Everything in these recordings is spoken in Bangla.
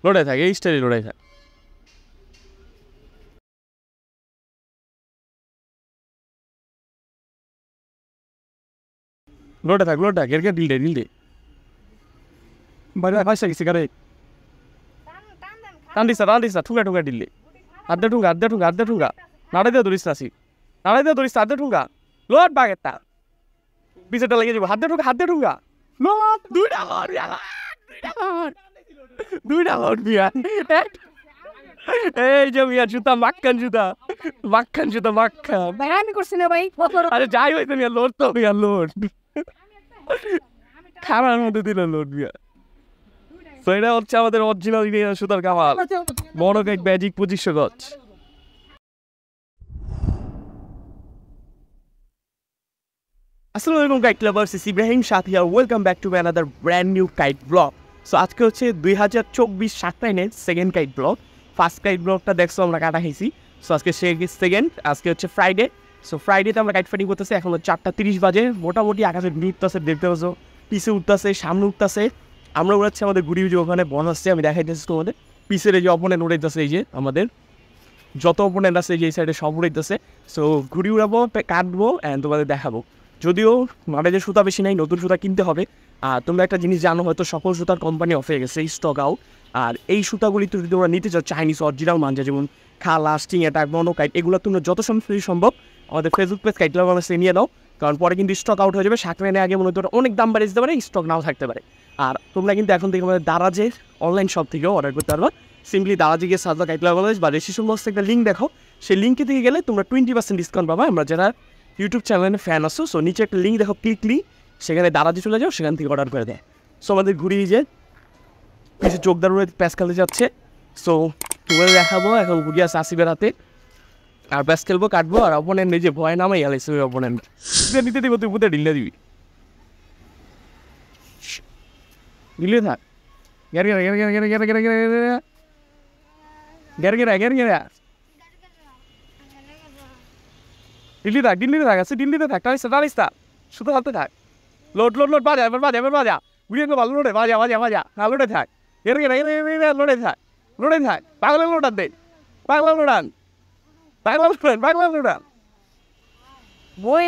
লড়াই থাকে, এই স্টাইলে লড়াই থাকে। লড়ে থাক এর ডিল দে বাইরে ফাঁসা গেছি কারে টান দিস ঠুঙ্গা ডিল দে আর্ধে ঠুঙ্গা নাড়াই দিয়ে ধরিস আসি আর্ধে ঠুঙ্গা লোট বাগেরটা পিছেটা লেগে যাবো হাতে ঠুঙ্গা লোট দুইটা লোট বিয়া এই যে মিয়া জুতা মাক্খান করছি না ভাই আরে যাই হইতে মিয়া লোট তো মিয়া লোট খাবার মধ্যে দিল লোট বিয়া। তো এটা হচ্ছে আমাদের অরিজিনাল সুতার কামাল বড় কাইট ম্যাজিক 2500 গজ। আসসালামু আলাইকুম kite lovers, Ibrahim Shad here, welcome back to another brand new kite vlog. So আজকে হচ্ছে 2024 শাকরাইনের second kite vlog. First kite ব্লগটা দেখছো আমরা কাটা খাইছি, সো আজকে সেকেন্ড, আজকে হচ্ছে ফ্রাইডে। সো ফ্রাইডেতে আমরা কাইট ফাইটিং করতেছি, এখন 4:30 বাজে। মোটামুটি আকাশে উঠতেছে, দেখতে পাচ্ছ পিছে উঠতেছে, সামনে উঠতেছে। আমরা উড়াচ্ছি আমাদের ঘুরি যে ওখানে বন আসছে, আমি দেখাইতেছি তোমাদের। পিছের এই যে অপোনেন্ট উড়াইতেছে, এই যে আমাদের যত অপোনেন্ট আছে এই সাইডে সব উড়াইতেছে। সো ঘুরি উড়াবো, কাটবো অ্যান্ড তোমাদের দেখাবো। যদিও মানে যে সুতা বেশি নাই, নতুন সুতা কিনতে হবে। আর তোমরা একটা জিনিস জানো হয়তো, সকল সুতার কোম্পানি অফ হয়ে গেছে, স্টক আউট। আর এই সুতাগুলি তো যদি তোমরা নিতে চাও চাইনিজ অরিজিনাল মানজা, যেমন খালা, স্টিং অ্যাটাক, বনো কাইট, এগুলো তোমরা যত সম্ভব আমাদের ফেসবুক পেজ কাইট লাভার সে নিয়ে নাও, কারণ পরে কিন্তু স্টক আউট হয়ে যাবে। শাকরাইনে আগে মনে হতো অনেক দাম বাড়িয়ে যেতে পারে, স্টক নাও থাকতে পারে। আর তোমরা কিন্তু এখন থেকে আমাদের দারাজের অনলাইন শপ থেকেও অর্ডার করতে পারবা। সিম্পলি দারাজে গিয়ে সাজা কাইট লাভার বা রেজিস্ট্রেশন বক্সে একটা লিঙ্ক দেখো, সেই লিঙ্কে থেকে গেলে তোমরা 20% ডিসকাউন্ট পাবা। আমরা যারা ইউটিউব চ্যানেলে ফ্যান আসো, সো নিচে একটা লিঙ্ক দেখো, ক্লিকলি সেখানে দারাজে চলে যাও, সেখান থেকে অর্ডার করে দেয়। সো আমাদের ঘুরিয়ে যে কিছু চোখদার উড়ে প্যাস খেলতে যাচ্ছে। সো তোমাদের দেখাবো এখন ঘুরিয়ে আসে আসিবের হাতে, আর প্যাস খেলবো, কাটবো। আর অপোনেন্ট নিজে ভয় নামাই গেছে, ওই অপোনেন্ট নিতে দিব, তুই পুঁতে ঢিলে দিবি, ঢিলে থাক দিল্লিতে থাক আছে, দিল্লিতে থাক, টানিস থাক, শুধু হাতে থাক। লোড বাজা, এবার বাজা ঘুরিয়ে ভালো লোডে, বাজা হ্যাঁ লোডে থাক, লোডে থাক পাগলা লোডান দে, পাগলা লোডান বই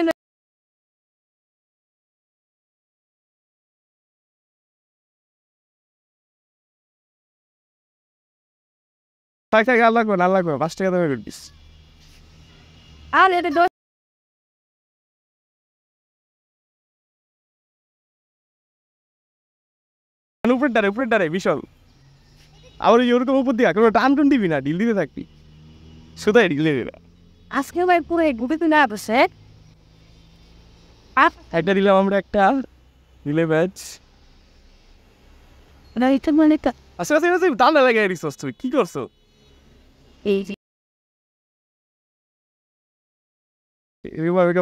থাক আল্লাহ 5 টাকা দামে করবিস। আর এটা উপরের ডারে বিশাল আবার ওরকম উপর দিয়া কোনো টান দিবি না, ঢিল দিতে থাকবি, শুধাই ঢিল দিবি না। আজকে ভাই পুরো গুপি তুই না বসে একটা দিলাম আমরা, একটা দিলে ম্যাচ মানে আচ্ছা টান লাগাই দিছস, তুই কি করছো? এই যে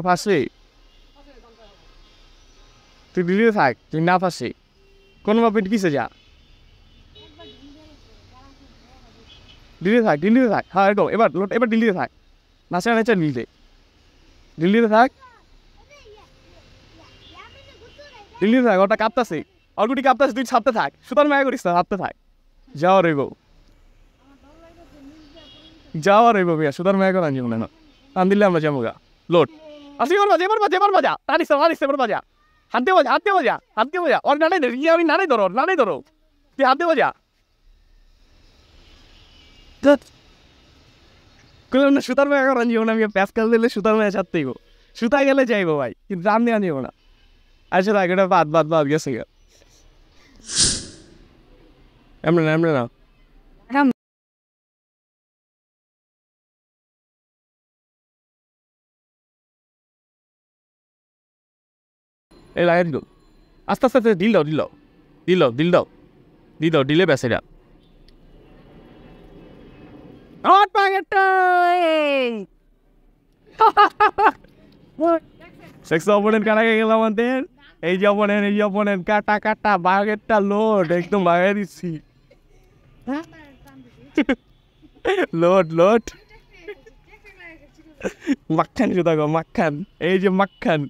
ফাঁসে তুই দিলে থাক, তুই না ফাঁসে কোনো ভাবে পিছিয়ে যা, দিল্লিতে থাক হ্যাঁ এরকম। এবার দিল্লিতে থাক, নাচা দিল্লিতে থাক, ওটা কাঁপতাছে, অলরেডি কাঁপতাছে, তুই ছাপতে থাক, সুতার মায়া করিস না, ছাপতে থাক। যাওয়া রইব ভাইয়া, সুতার মায়া করান যাবো না, টান দিলে আমরা যাবো গা। লোড আসি, এবার বাজা টানিস এবার বাজা, হাতে বাজা ওর নানাই ধরি, আমি নানাই ধরো তুই হাতে বাজা। করলাম না সুতার মায়া করান যাবো না, আমি প্যাস কাল দিলে সুতার মায়া ছাড়তেই গো, সুতা গেলে যাইবো ভাই, কিন্তু রান দেওয়া যাবো না। আচ্ছা থাক, এটা বাদ গেছে গা, এমনি না এই লাগাই দিল, আস্তে দিল দাও দিলে বেসে অপোনেন্ট কাটা গেল আমাদের। এই যে অপোনেন্ট কাটা বাঘেরটা লোড একদম লাগাই দিচ্ছি, লোড মাখান শুধু মাখান, এই যে মাখান।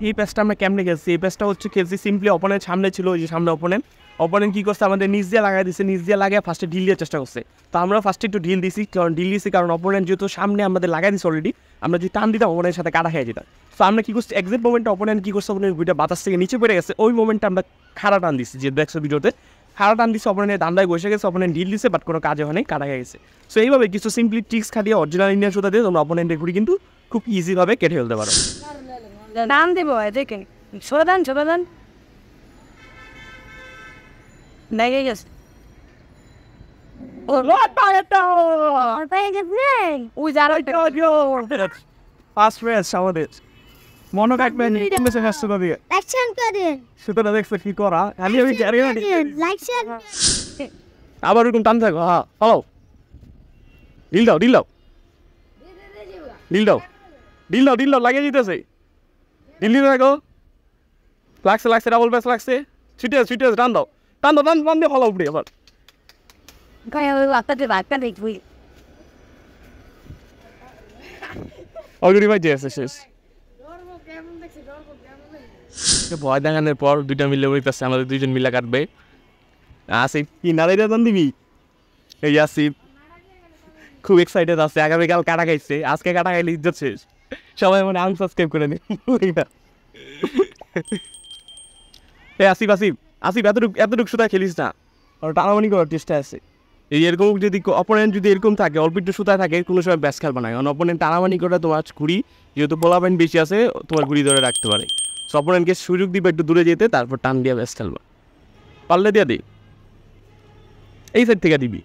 এই প্যাচটা আমরা কেমনে খেলছি, এই প্যাচটা হচ্ছে খেলছি সিম্পলি অপোনেন্ট সামনে ছিল, ওই যে সামনে অপোনেন্ট, অপোনেন্ট কী করছে আমাদের নিচ দিয়ে লাগাই দিচ্ছে, নিচ দিয়ে লাগিয়ে ফার্স্টে ঢিল দেওয়ার চেষ্টা করছে। তো আমরা ফার্স্টে একটু ঢিল দিছি, কারণ অপোনেন্ট যেহেতু সামনে আমাদের লাগাই দিচ্ছে অলরেডি, আমরা যদি টান দিতাম অপোনেন্টের সাথে কাটা খেয়ে যেতাম। তো আমরা কী করছি, এক্সাক্ট মোমেন্টে অপোনেন্ট কী করছে, অপোনেন্ট গুড়িটা বাতাস থেকে নিচে পড়ে গেছে, ওই মোমেন্টে আমরা খাড়া টান দিচ্ছি, যে দেখছো ভিডিওতে খাড়া টান দিচ্ছে, অপোনেন্টের দান্দায় বসে গেছে, অপোনেন্ট ঢিল দিচ্ছে, বাট কোনো কাজে হয় নাই, কাটা খেয়ে গেছে। সো এইভাবে কিছু সিম্পলি ট্রিক্স খাটিয়ে অরিজিনাল ইন্ডিয়ান সুতা দিয়ে তোমরা অপোনেন্টের ঘুড়ি কিন্তু খুব ইজিভাবে কেটে ফেলতে পারো। নাম দেবো দেখেন ছোট দেন লেগে গেছে ওই যারা ফার্স্ট রেস আমাদের মনো কাটবেন মেসে হাসতে পাবি Action করেন সুতরাং দেখছো কি করা আমি জানি না লাইক শেয়ার আবার এরকম টান থাকো। হ্যাঁ হ্যালো ঢিল দাও লাগিয়ে দিতেছে, ঢিল দিতে থাকো। লাগছে ডাবল ব্যাস লাগছে, ছুটে টান দাও দিয়ে ভালো উপরে আবার দেখবি অলরেডি ভাই আছে শেষ। ভয় দেখানোর পর দুইটা মিলে উঠতেছে, আমাদের দুইজন মিলে কাটবে। আসিফ কি নাড়াইটা টান দিবি? এই আসিফ খুব এক্সাইটেড আছে, আগামীকাল কাটা খাইছে, আজকে কাটা খাইলে ইজ্জত শেষ, সবাই মানে আনসাবস্ক্রাইব করে নি। আসিফ এতটুকু সুতা খেলিস না, টানামানি করার চেষ্টা আছে। এই এরকম যদি অপোনেন্ট যদি এরকম থাকে, অল্প একটু সুতায় থাকে, কোনো সময় ব্যাস খেলবা না, কারণ অপোনেন্ট টানামানি করে তোমার ঘুড়ি যেহেতু পোলাপয়েন্ট বেশি আছে তোমার ঘুড়ি ধরে রাখতে পারে। সো অপোনেন্টকে সুযোগ দিবে একটু দূরে যেতে, তারপর টান দিয়ে ব্যাস খেলবা, পারলে দিয়ে দিই এই সাইড থেকে দিবি।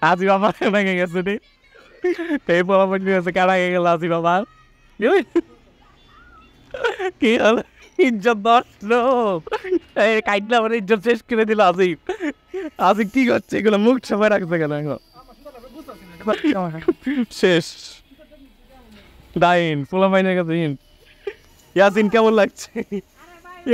আজি বাবা ভেঙে গেছে রে, এই পোলাপয়েন্ট গেছে কারা হয়ে গেল আজি বাবা। কি হলো ইজ্জত নষ্ট, কাইটলা আমার ইজ্জত শেষ করে দিল। আজিব কি করছে এগুলো, মুখ সবাই রাখছে কেন এখন? শেষ ডাইন পোলা মাইনের কাছে ইয়াসিন কেমন লাগছে?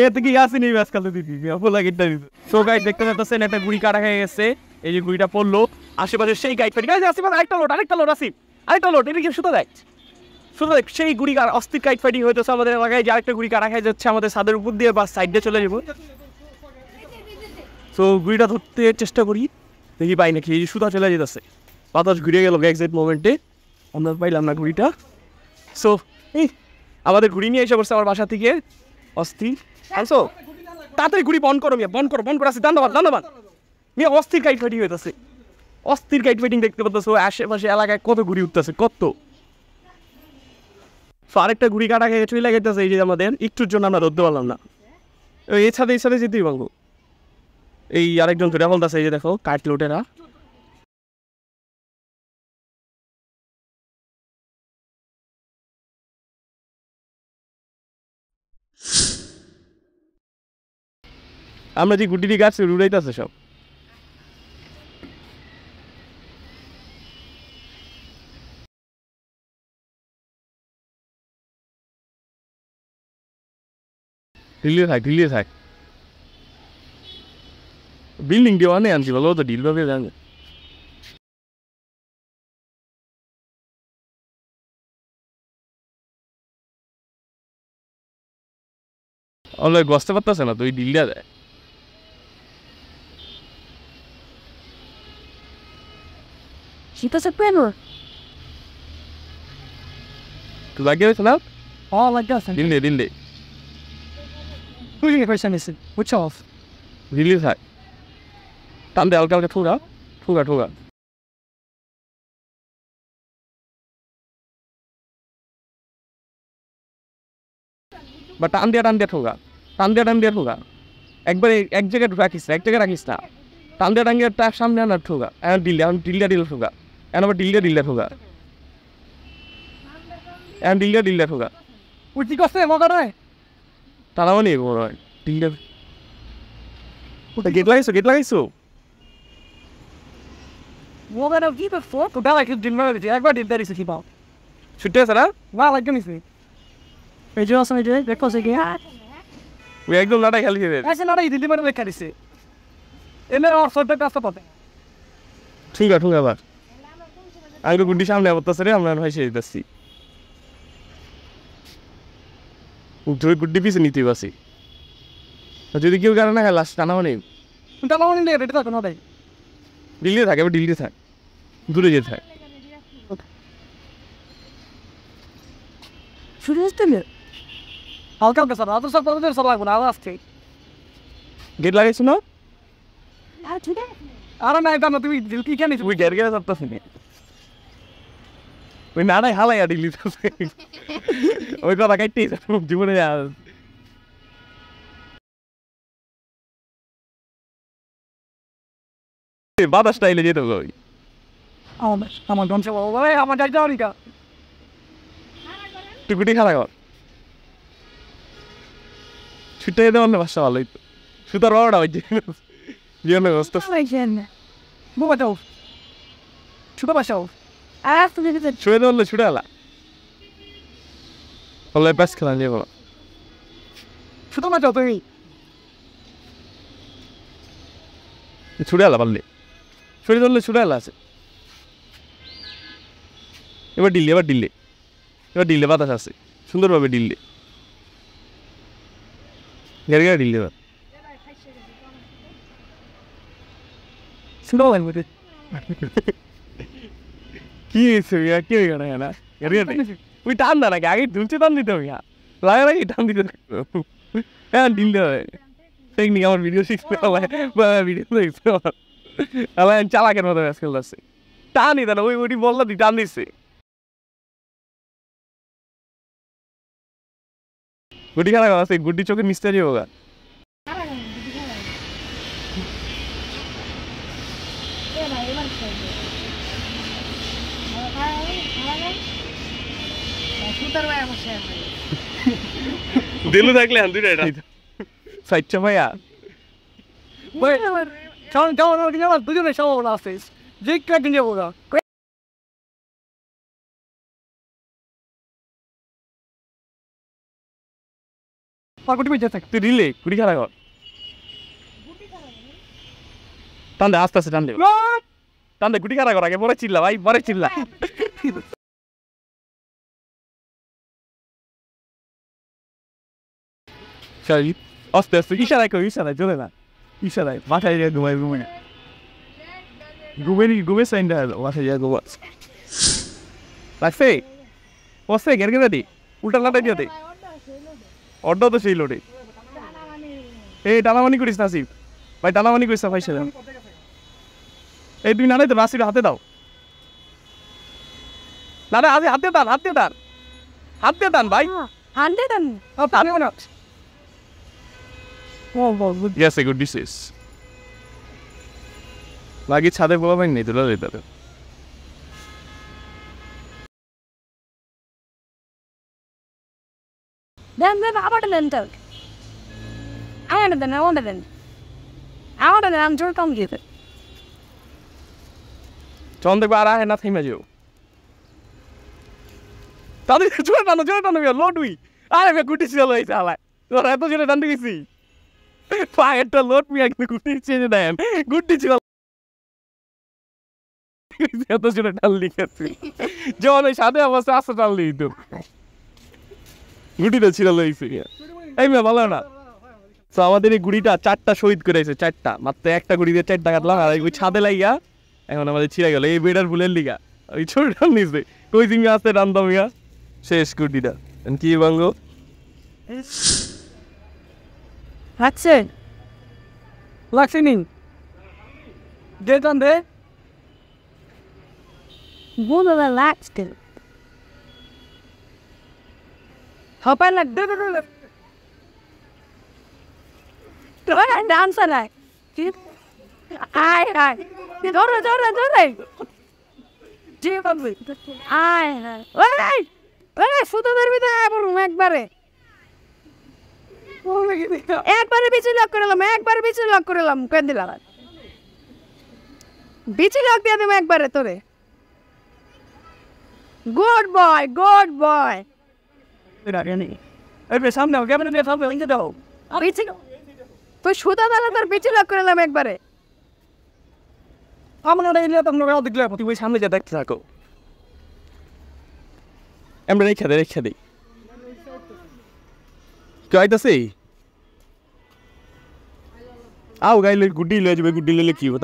এ থেকে ইয়াসিন এই ব্যাস খেলতে দিবি, পোলা গিটটা দিবি। সো গাইড দেখতে পাচ্ছেন একটা গুড়ি কাটা হয়ে গেছে, এই যে গুড়িটা পড়লো আশেপাশে সেই গাইড ফাইট আশেপাশে আরেকটা লোড আসিফ আরেকটা লোড, এদিকে সুতো দেখ সেই গুড়ি অস্থির কাইট ফাইটিং হইতেছে আমাদের এলাকায়, যে আরেকটা গুড়ি কাটা খেয়ে যাচ্ছে আমাদের ছাদের উপর দিয়ে বা সাইডে চলে যাবো। সো গুড়িটা ধরতে চেষ্টা করি, দেখি পাই নাকি, এই যে সুতা চলে যেতেছে, বাতাস ঘুরে গেল এক্সাক্ট মোমেন্টে, আমরা পাইলাম না ঘুড়িটা। সো আমাদের ঘুড়ি নিয়ে এসে পড়ছে আমার বাসা থেকে, অস্থির আনছো তাড়াতাড়ি ঘুড়ি বন্ধ করো মিয়া, বন্ধ করো আসি ধন্যবাদ মিয়া। অস্থির কাইট ফাইটিং হইতেছে, অস্থির কাইট ফাইটিং দেখতে পাচ্ছ, আশেপাশে এলাকায় কত ঘুড়ি উঠতেছে কত। সো আরেকটা ঘুড়ি কাটা খেয়ে চলে গেছে, এই যে আমাদের একটুর জন্য আমরা ধরতে পারলাম না, এর সাথে যেতেই পারবো। এই আরেকজন ধরে বলতেছে, এই যে দেখো কাঠ লোটেরা। আমরা যে গুটিটি গাছ উড়াইতেছে সব, ঢিলিয়ে থাক বিল্ডিং দিয়ে অনেক আনছি বলো তো, ঢিল ভাবে জানে। অনেক বসতে পারতেছে না, তুই ঢিল দেয়া দেয়। শীতাছে পেনো তুই লাগিয়ে হয়েছে না? Oh, like that. দিন দে Who are you going to miss? Which off? ঢিলিয়ে থাক, টান দে হালকা ঠোকা বা টান দিয়ে ঠোকা একবারে এক জায়গায় রাখিস না, টান দিয়ে তার সামনে আনার ঠোকা, এখন ঢিল ঠোকা, এখন আবার ঢিল ঠোকা, এখন ঢিল ঠোকা। Which you got them? What got I? টানাও নেই বড় হয় ঢিলটা। গেট লাগাইছো What got I give a fuck? Go back like you didn't know it. I got it. That is a keep out. ছুটে আছে না? Wow, like give me three. Wait, you also did it? Because again. ওই একদম লড়াই খেলছে। I said, not I did it. But I can't say. And then also the cast of ঠুঙ্গা ঠুঙ্গা আবার আমি তো গুড্ডি সামনে আবতাছে রে আমরা ভাই সেই দিচ্ছি তুই গুড্ডি পিছে নিতে পারছি যদি কেউ কারণে লাস্ট টানা মানে রেডি থাকো না ভাই দিল্লিতে থাকে এবার দিল্লিতে থাক দূরে যেতে থাক শুরু হচ্ছে না হালকা হালকা স্যার আদর সব লাগবে না আওয়াজ ঠিক গেট লাগাইছো না আরে না এটা না তুমি কি কেন তুই গের গেরে চাপতাছি না ওই নানাই হালাইয়া দিল্লিতে ওই কথা কাটতে জীবনে বাতাস টাইলে যেতে হবে ওই আমার ধ্বংস আমার যাই যাও নিকা তুই গুটি খারাপ কর ছুটে যেতে পারলে বাসা ভালো হইতো সুতার বারোটা হয়েছে জীবনে ব্যস্ত বুবা যাও ছুটো বাসাও আর তুমি ছুটে যেতে পারলে ছুটে এলা বললে প্যাস খেলা নিয়ে বলো ছুটো বাঁচাও তুমি ছুটে এলা পারলে ছুটে ধরলে ছুটে এলা আছে এবার ডিল্লি এবার ডিল্লে বাতাস আছে সুন্দরভাবে ডিল্লে গেরে গেরে ডিল্লে এবার ছুটো লাগবে কি হয়েছে কি হয়ে গেল না গেরে গেরে ওই টান দা নাকি আগে ধুলছে টান দিতে হবে লাগে নাকি টান দিতে হ্যাঁ ডিল্লে হবে টেকনিক আমার ভিডিও শিখতে ভিডিও দেখতে আমার চালাকের মতো ম্যাচ খেলতে টানই তা না ওই ওইটি বললা তুই টান দিচ্ছে গুটি খারাপ আছে গুড্ডি চোখে মিস্টারি হোগা দিলু থাকলে আন দুইটা এটা সাইচ্চা ভাইয়া দুজনে সম্ভাবনা আছে যে কয়েকদিন যাবো না তুই দিলে গুটি খারাপ কর টান দে আস্তে আস্তে টান দে গুটি খারাপ কর আগে পরে চিল্লা ভাই পরে চিল্লা আস্তে আস্তে ইশারায় কর ইশারায় চলে না ইশারায় মাথায় যায় ঘুমায় ঘুমে সাইনটা মাথায় যায় ঘুমা লাগছে বসে গের গেরে দি উল্টা লাটাই দিয়ে অর্ডার তো সেই লোডে এই টানামানি করিস না আসিফ ভাই টানামানি করিস না ভাই সেদিন এই তুই নানাই তো রাশিটা হাতে দাও না আজ হাতে টান ভাই hundred Yes, a good disease. Lagi ছাদে বলা ভাই নেই তোলা রেটাতে Then about the lentil. I want them. I'm sure come get it. চন দেখবো আর আহে না থেমে যেও তাদের জোরে টানো লোড উই আরে আমি গুটি ছিল এই চালায় তোর এত জোরে টানতে গেছি পায়েরটা লোড মি একদম গুটি চেঞ্জে দেন গুটি ছিল এত জোরে টান লিখেছি যখন ওই সাদে অবস্থা আসতে টান লিখি তো গুটিটা ছিল লইছি এই মেয়ে ভালো না তো আমাদের এই গুড়িটা 4টা শহীদ করেছে 4টা মাত্র একটা গুড়ি দিয়ে 4টা কাটলাম আর ওই ছাদে লাগিয়া এখন আমাদের ছিঁড়ে গেল এই বেডার ফুলের লিগা ওই ছোট টান নিচ্ছে কই দিন আসতে টানতাম ইয়া শেষ গুটিটা কি বঙ্গ আচ্ছা লাগছেনি দে টান দে One of the lats do. হাপাই লাগ দে Dance like. I. Dora. I. শুধু ধরবি তো একবারে পিছনে লক করে এলাম কেন দিলাম পিছনে লক দিয়ে দেবো একবারে তোরে গুড বয় সামনে কেমন সামনে দাও তুই সুতা দাঁড়া তোর পিছনে লক করে এলাম একবারে আমার এরিয়া তো আমরা দেখলে তুই ওই সামনে যা দেখতে থাকো আমরা রেখা দিই কেউ আইতাছে আও গাইলে গুড্ডি লয়ে যাবে গুড্ডি লইলে কি হবে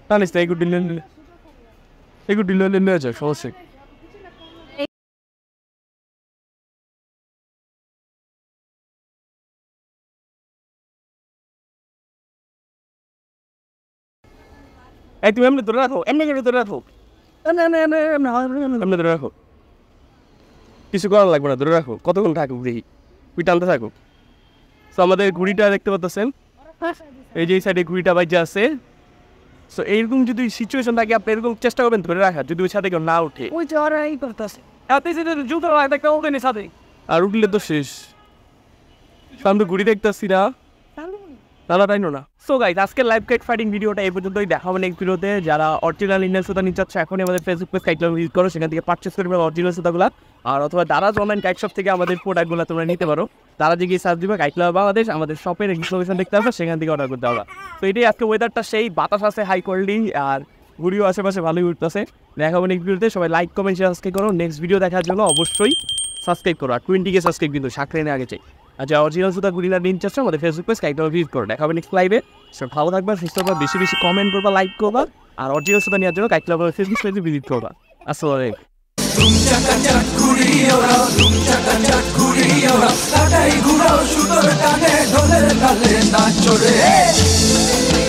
জানিস না এই গুড্ডি লইলে লয়ে যাও সমস্যা এই তুমি এমনি ধরে রাখো এমনি ধরে রাখো এমনি ধরে রাখো কিছু করার লাগবে না ধরে রাখো কতক্ষণ থাকুক দেখি তুই টানতে থাকো তো আমাদের ঘুড়িটা দেখতে পাচ্ছেন এই যে এই সাইডে ঘুড়িটা বাইজে আছে সো এইরকম যদি সিচুয়েশন থাকে আপনি এরকম চেষ্টা করবেন ধরে রাখার যদি ওই সাথে কেউ না উঠে ওই যে ওরা এই করতেছে এতে যে জুতো একটা ওঠেনি সাথে আর উঠলে তো শেষ সামনে ঘুড়ি দেখতেছি না তাই না সো গাইস আজকের লাইভ কাইট ফাইটিং ভিডিওটা এই পর্যন্তই দেখাবো নেক্সট ভিডিওতে যারা অরিজিনাল ইন্ডিয়ান সুতা নিতে চাচ্ছে এখনই আমাদের ফেসবুক পেজ কাইট ইউজ করো সেখান থেকে পারচেস করবে অরিজিনাল সুতাগুলো আর অথবা দারাজ অনলাইন কাইট শপ থেকে আমাদের প্রোডাক্টগুলো তোমরা নিতে পারো তারা যে গিয়ে সার্চ দিবে কাইট ক্লাব বাংলাদেশ আমাদের শপের ইনফরমেশন দেখতে পাবে সেখান থেকে অর্ডার করতে পারবা তো এটাই আজকে ওয়েদারটা সেই বাতাস আছে হাই কোয়ালিটি আর ঘুরিও আশেপাশে ভালোই উঠতেছে দেখাবো নেক্সট ভিডিওতে সবাই লাইক কমেন্ট শেয়ার সাবস্ক্রাইব করো নেক্সট ভিডিও দেখার জন্য অবশ্যই সাবস্ক্রাইব করো আর 20K সাবস্ক্রাইব কিন্তু সাকরাইনে আগে চাই আর যা অরিজিনাল সুতা গুলিনা নিতে চাচ্ছ আমাদের ফেসবুক পেজ কাইট ভিজিট করো দেখাবে নেক্সট লাইভে সব ভালো থাকবা সুস্থ থাকবা বেশি বেশি কমেন্ট করবা লাইক করবা আর অরিজিনাল সুতা নেওয়ার জন্য কাইট ক্লাবের ফেসবুক পেজে ভিজিট করবা আসসালামু আলাইকুম तुम चकाचक घुड़ियोरा काटाई घुराओ सुदर टाने ढोले ढाले नाचो रे